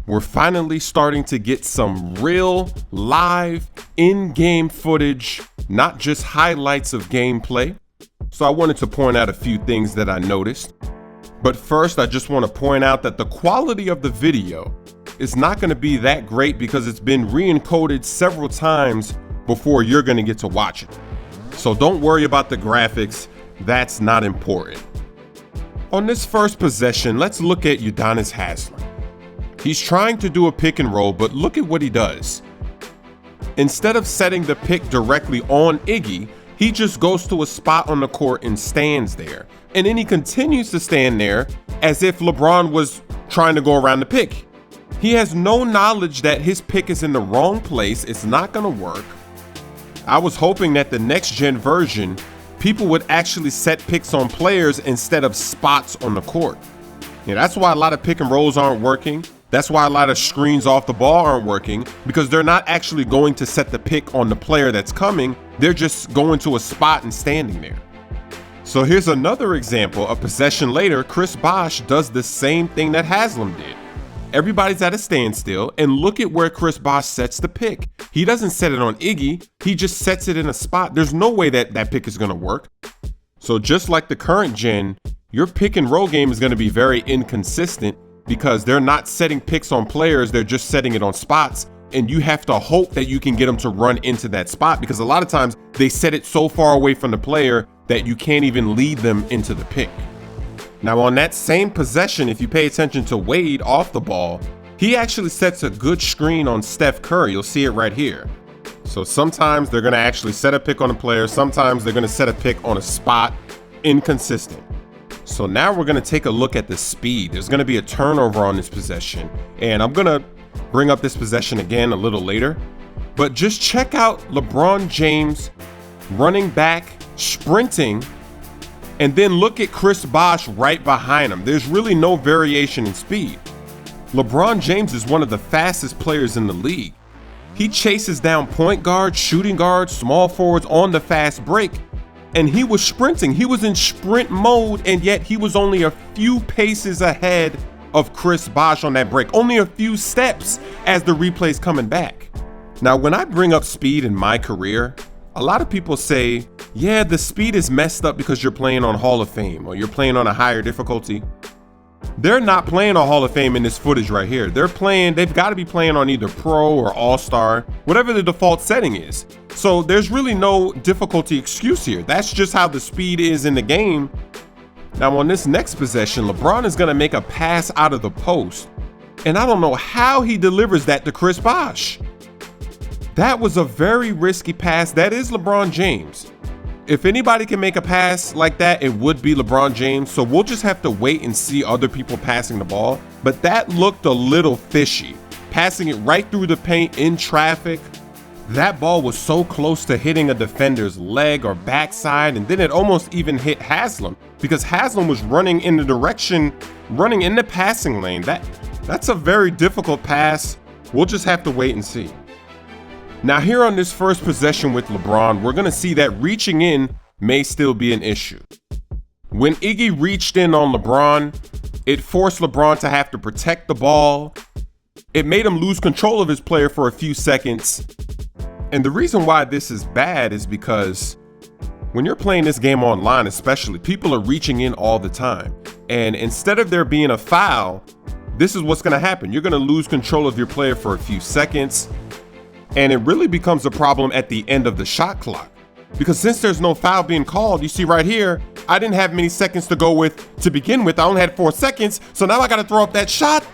we're finally starting to get some real live in-game footage, not just highlights of gameplay. So I wanted to point out a few things that I noticed. But first, I just want to point out that the quality of the video is not going to be that great because it's been re-encoded several times before you're going to get to watch it. So don't worry about the graphics, that's not important. On this first possession, let's look at Udonis Haslem. He's trying to do a pick and roll, but look at what he does. Instead of setting the pick directly on Iggy, he just goes to a spot on the court and stands there. And then he continues to stand there as if LeBron was trying to go around the pick. He has no knowledge that his pick is in the wrong place. It's not gonna work. I was hoping that the next gen version, people would actually set picks on players instead of spots on the court. Yeah, that's why a lot of pick and rolls aren't working. That's why a lot of screens off the ball aren't working, because they're not actually going to set the pick on the player that's coming. They're just going to a spot and standing there. So here's another example. A possession later, Chris Bosh does the same thing that Haslem did. Everybody's at a standstill, and look at where Chris Bosh sets the pick. He doesn't set it on Iggy, he just sets it in a spot. There's no way that that pick is gonna work. So just like the current gen, your pick and roll game is gonna be very inconsistent because they're not setting picks on players, they're just setting it on spots. And you have to hope that you can get them to run into that spot, because a lot of times they set it so far away from the player that you can't even lead them into the pick. Now on that same possession, if you pay attention to Wade off the ball, he actually sets a good screen on Steph Curry. You'll see it right here. So sometimes they're gonna actually set a pick on a player, sometimes they're gonna set a pick on a spot. Inconsistent. So now we're gonna take a look at the speed. There's gonna be a turnover on this possession, and I'm gonna bring up this possession again a little later. But just check out LeBron James running back, sprinting, and then look at Chris Bosh right behind him. There's really no variation in speed. LeBron James is one of the fastest players in the league. He chases down point guards, shooting guards, small forwards on the fast break, and he was sprinting. He was in sprint mode, and yet he was only a few paces ahead of Chris Bosh on that break, only a few steps as the replay's coming back. Now, when I bring up speed in my career, a lot of people say, yeah, the speed is messed up because you're playing on Hall of Fame or you're playing on a higher difficulty. They're not playing on Hall of Fame in this footage right here. They've got to be playing on either Pro or All-Star, whatever the default setting is. So there's really no difficulty excuse here. That's just how the speed is in the game. Now on this next possession, LeBron is gonna make a pass out of the post, and I don't know how he delivers that to Chris Bosh. That was a very risky pass. That is LeBron James. If anybody can make a pass like that, it would be LeBron James. So we'll just have to wait and see other people passing the ball. But that looked a little fishy. Passing it right through the paint in traffic. That ball was so close to hitting a defender's leg or backside, and then it almost even hit Haslem because Haslem was running in the passing lane. That's a very difficult pass. We'll just have to wait and see. Now here on this first possession with LeBron, we're gonna see that reaching in may still be an issue. When Iggy reached in on LeBron, it forced LeBron to have to protect the ball. It made him lose control of his player for a few seconds. And the reason why this is bad is because when you're playing this game online especially, people are reaching in all the time. And instead of there being a foul, this is what's gonna happen. You're gonna lose control of your player for a few seconds. And it really becomes a problem at the end of the shot clock. Because since there's no foul being called, you see right here, I didn't have many seconds to go with to begin with. I only had 4 seconds. So now I gotta throw up that shot.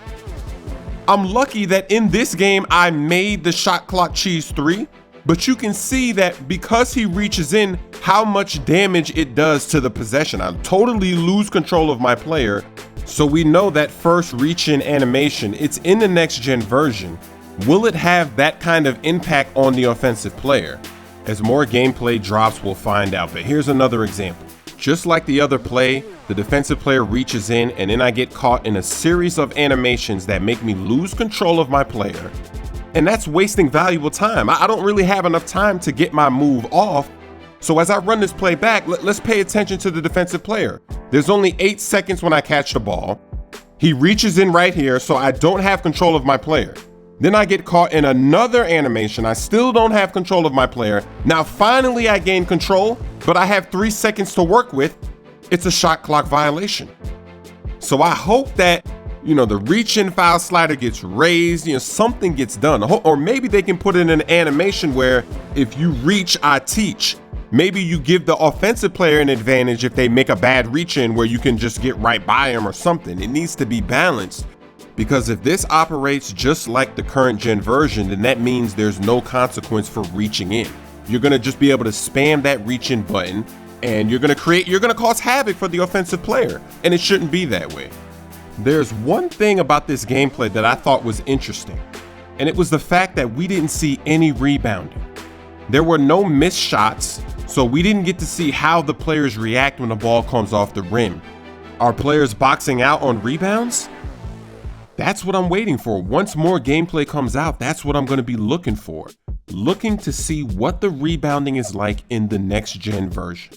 I'm lucky that in this game, I made the shot clock cheese 3. But you can see that because he reaches in, how much damage it does to the possession. I totally lose control of my player. So we know that first reach in animation, it's in the next gen version. Will it have that kind of impact on the offensive player? As more gameplay drops, we'll find out. But here's another example. Just like the other play, the defensive player reaches in, and then I get caught in a series of animations that make me lose control of my player. And that's wasting valuable time. I don't really have enough time to get my move off. So as I run this play back, let's pay attention to the defensive player. There's only 8 seconds when I catch the ball. He reaches in right here, so I don't have control of my player. Then I get caught in another animation. I still don't have control of my player. Now finally I gain control, but I have 3 seconds to work with. It's a shot clock violation. So I hope that, the reach in foul slider gets raised, something gets done. Or maybe they can put in an animation where if you reach, I teach. Maybe you give the offensive player an advantage if they make a bad reach in where you can just get right by him or something. It needs to be balanced, because if this operates just like the current gen version, then that means there's no consequence for reaching in. You're gonna just be able to spam that reach in button, and you're gonna cause havoc for the offensive player, and it shouldn't be that way. There's one thing about this gameplay that I thought was interesting, and it was the fact that we didn't see any rebounding. There were no missed shots, so we didn't get to see how the players react when the ball comes off the rim. Are players boxing out on rebounds? That's what I'm waiting for. Once more gameplay comes out, that's what I'm going to be looking for. Looking to see what the rebounding is like in the next gen version.